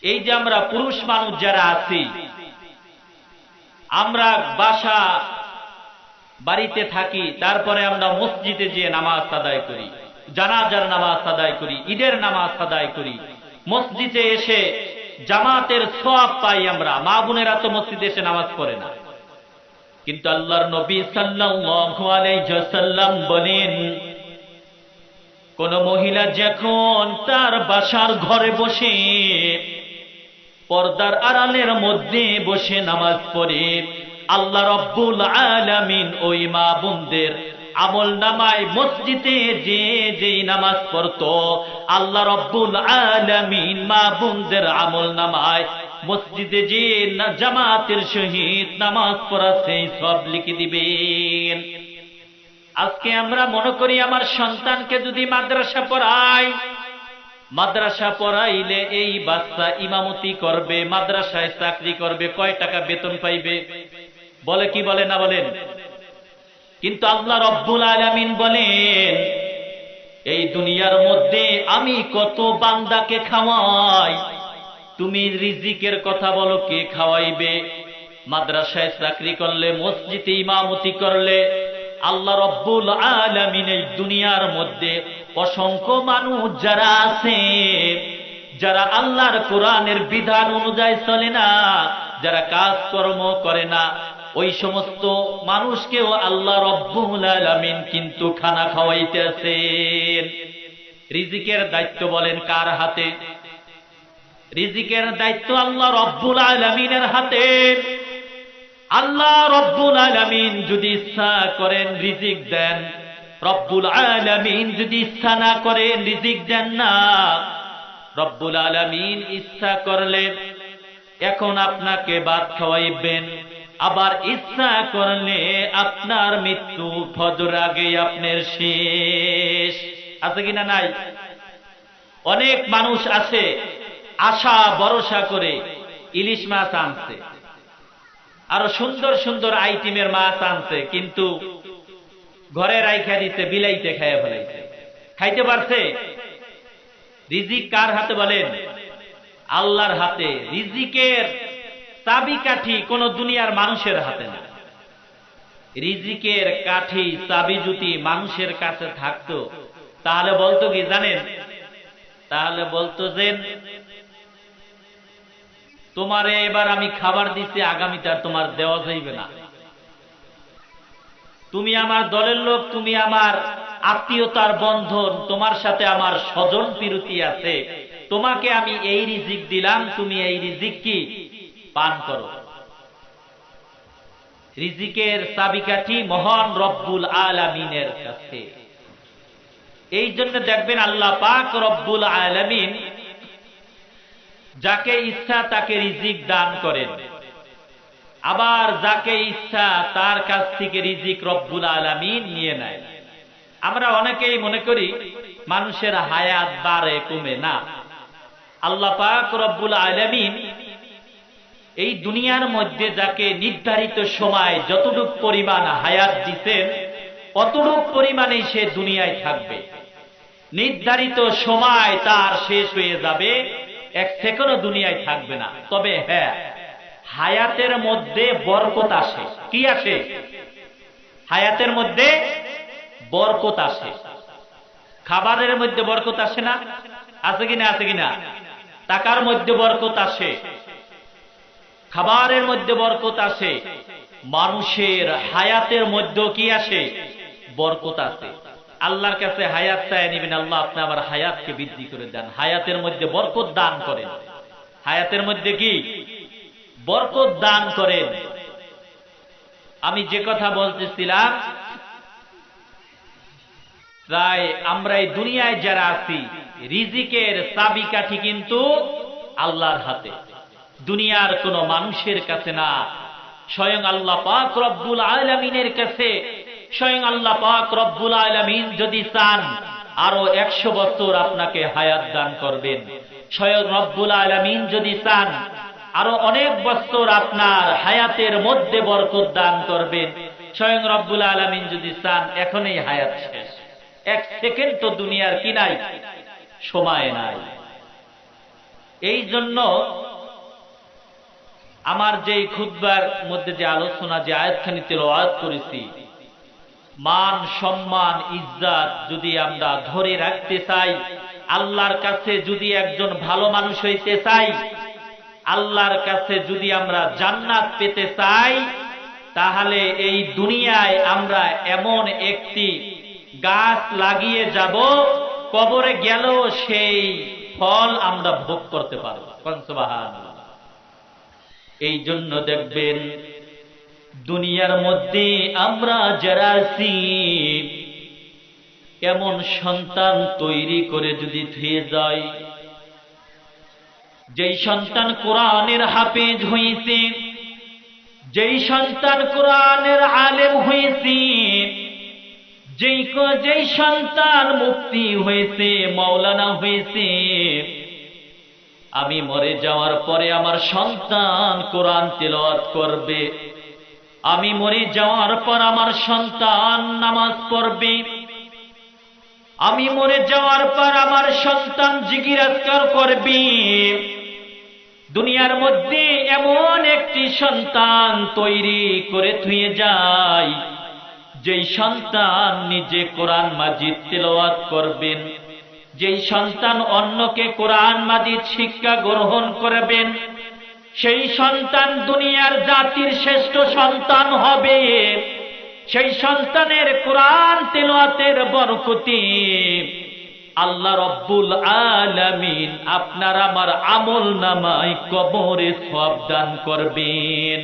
এই যে আমরা পুরুষ মানুষ যারা আছি, আমরা বাসা বাড়িতে থাকি, তারপরে আমরা মসজিদে যেয়ে নামাজ আদায় করি, জানাজার নামাজ আদায় করি, ঈদের নামাজ আদায় করি, মসজিদে এসে জামাতের সওয়াব পাই আমরা। মা বোনেরা তো মসজিদে এসে নামাজ পড়ে না, কিন্তু আল্লাহর নবী সাল্লাল্লাহু আলাইহি ওয়াসাল্লাম বলেন, কোন মহিলা যখন তার বাসার ঘরে বসে পর্দার আড়ালের মধ্যে বসে নামাজ পড়ে, আল্লাহ রব্বুল আলামিন ওই মা বোনদের আমল নামায় মসজিদে যে যেই নামাজ পড়তো, আল্লাহ রব্বুল আলামিন মা বোনদের আমল নামায় মসজিদে যে জামাতের সহিত নামাজ পড়া সেই সব লিখে দিবেন। আজকে আমরা মনে করি আমার সন্তানকে যদি মাদ্রাসা পড়াই, মাদ্রাসা পড়াইলে এই বাচ্চা ইমামতি করবে, মাদ্রাসায় চাকরি করবে, কয় টাকা বেতন পাইবে, বলে কি বলে না বলেন? কিন্তু আল্লাহ রব্বুল আলামিন বলেন, এই দুনিয়ার মধ্যে আমি কত বান্দাকে খাওয়াই, তুমি রিজিকের কথা বলো কে খাওয়াইবে? মাদ্রাসায় চাকরি করলে, মসজিদে ইমামতি করলে, আল্লাহ রব্বুল আলামিন এই দুনিয়ার মধ্যে অসংখ্য মানুষ যারা আছে, যারা আল্লাহর কোরআনের বিধান অনুযায়ী চলে না, যারা কাজকর্ম করে না, ওই সমস্ত মানুষকেও আল্লাহ রব্বুল আলামিন কিন্তু খানা খাওয়াইতেছেন। রিজিকের দায়িত্ব বলেন কার হাতে? রিজিকের দায়িত্ব আল্লাহ রব্বুল আলামিনের হাতে। আল্লাহ রব্বুল আলামিন যদি ইচ্ছা করেন রিজিক দেন, রব্বুল আলামিন যদি ইচ্ছা না করেন রিজিক দেন না। রব্বুল আলামিন ইচ্ছা করলে এখন আপনাকে ভাত খাওয়াইবেন, আবার ইচ্ছা করলে আপনার মৃত্যু ফজর আগে আপনার শেষ। আছে কিনা নাই? অনেক মানুষ আছে আশা ভরসা করে ইলিশ মাছ আনছে, আরো সুন্দর সুন্দর আইটেমের মাছ আনছে, কিন্তু ঘরে রাইখা দিতে, বিলাইতে খাইয়া ফেলাইছে। খাইতে পারছে? রিজিক কার হাতে বলেন? আল্লাহর হাতে। রিজিকের চাবিকাঠি কোন দুনিয়ার মানুষের হাতে না। রিজিকের কাঠি চাবি যদি মানুষের কাছে থাকতো, তাহলে বলতো কি জানেন? তাহলে বলতো যে তোমারে এবার আমি খাবার দিচ্ছি, আগামীতে আর তোমার দেওয়া যাইবে না, তুমি আমার দলের লোক, তুমি আমার আত্মীয়তার বন্ধন, তোমার সাথে আমার স্বজন প্রীতি আছে, তোমাকে আমি এই রিজিক দিলাম, তুমি এই রিজিক কি পান করো। রিজিকের চাবিকাঠি মহান রব্বুল আলামিনের কাছে। এই জন্য দেখবেন আল্লাহ পাক রব্বুল আলামিন যাকে ইচ্ছা তাকে রিজিক দান করেন, আবার যাকে ইচ্ছা তার কাছ থেকে রিজিক রব্বুল আলামিন নিয়ে নেয়। আমরা অনেকেই মনে করি মানুষের হায়াত বাড়ে কমে, না। আল্লাহ পাক রব্বুল আলামিন এই দুনিয়ার মধ্যে যাকে নির্ধারিত সময় যতটুকু পরিমাণ হায়াত দিতেন, অতটুক পরিমাণেই সে দুনিয়ায় থাকবে। নির্ধারিত সময় তার শেষ হয়ে যাবে, এক সেকেন্ডও দুনিয়ায় থাকবে না। তবে হ্যাঁ, হায়াতের মধ্যে বরকত আসে। কি আসে? হায়াতের মধ্যে বরকত আসে। খাবারের মধ্যে বরকত আসে না? আছে কিনা? আছে কিনা? টাকার মধ্যে বরকত আসে, খাবারের মধ্যে বরকত আসে, মানুষের হায়াতের মধ্যেও কি আসে? বরকত আসে। আল্লাহর কাছে হায়াত চাই নিবেন, আল্লাহ আপনি আমার হায়াতকে বৃদ্ধি করে দেন, হায়াতের মধ্যে বরকত দান করেন। হায়াতের মধ্যে কি বরকত দান করেন। আমি যে কথা বলতেছিলাম, তাই আমরা এই দুনিয়ায় যারা আছি, রিজিকের চাবিকাঠি কিন্তু আল্লাহর হাতে, দুনিয়ার কোন মানুষের কাছে না, স্বয়ং আল্লাহ পাক রব্বুল আলামিনের কাছে। স্বয়ং আল্লাহ পাক রব্বুল আলামিন যদি চান আরো 100 বছর আপনাকে হায়াত দান করবেন। স্বয়ং রব্বুল আলামিন যদি চান আরো অনেক বছর আপনার হায়াতের মধ্যে বরকত দান করবেন। স্বয়ং রব্বুল আলামিন যদি চান এখনই হায়াত শেষ, এক সেকেন্ড তো দুনিয়ার কি নাই, সময় নাই। এই জন্য আমার যে খুতবার মধ্যে যে আলোচনা, যে আয়াতখানি তেলাওয়াত করেছি, মান সম্মান ইজ্জত যদি আমরা ধরে রাখতে চাই, আল্লাহর কাছে যদি একজন ভালো মানুষ হইতে চাই, আল্লাহর কাছে যদি আমরা জান্নাত পেতে চাই, তাহলে এই দুনিয়ায় আমরা এমন একটি গাছ লাগিয়ে যাব, কবরে গেলেও সেই ফল আমরা ভোগ করতে পারব। সুবহানাল্লাহ। এই জন্য দেখবেন দুনিয়ার মধ্যে আমরা যারা আছি, এমন সন্তান তৈরি করে যদি ধুয়ে যাই, যেই সন্তান কোরআনের হাফেজ হয়েছে, যেই সন্তান কোরআনের আলেম হয়েছে, যেই সন্তান মুফতি হয়েছে, মাওলানা হয়েছে, আমি মরে যাওয়ার পরে আমার সন্তান কোরআন তিলাওয়াত করবে, আমি মরে যাওয়ার পর আমার সন্তান নামাজ পড়বে, আমি মরে যাওয়ার পর আমার সন্তান জিকির আজকার করবে। দুনিয়ার মধ্যে এমন একটি সন্তান তৈরি করে থুয়ে যায়, যেই সন্তান নিজে কোরআন মাজিদ তিলাওয়াত করবেন, যেই সন্তান অন্যকে কোরআন মাজিদ শিক্ষা গ্রহণ করবেন, সেই সন্তান দুনিয়ার জাতির শ্রেষ্ঠ সন্তান হবে। সেই সন্তানের কোরআন তিলাওয়াতের বরকতে আল্লাহ রব্বুল আলামিন আপনার আমার আমল নামায় কবরে সওয়াব দান করবেন।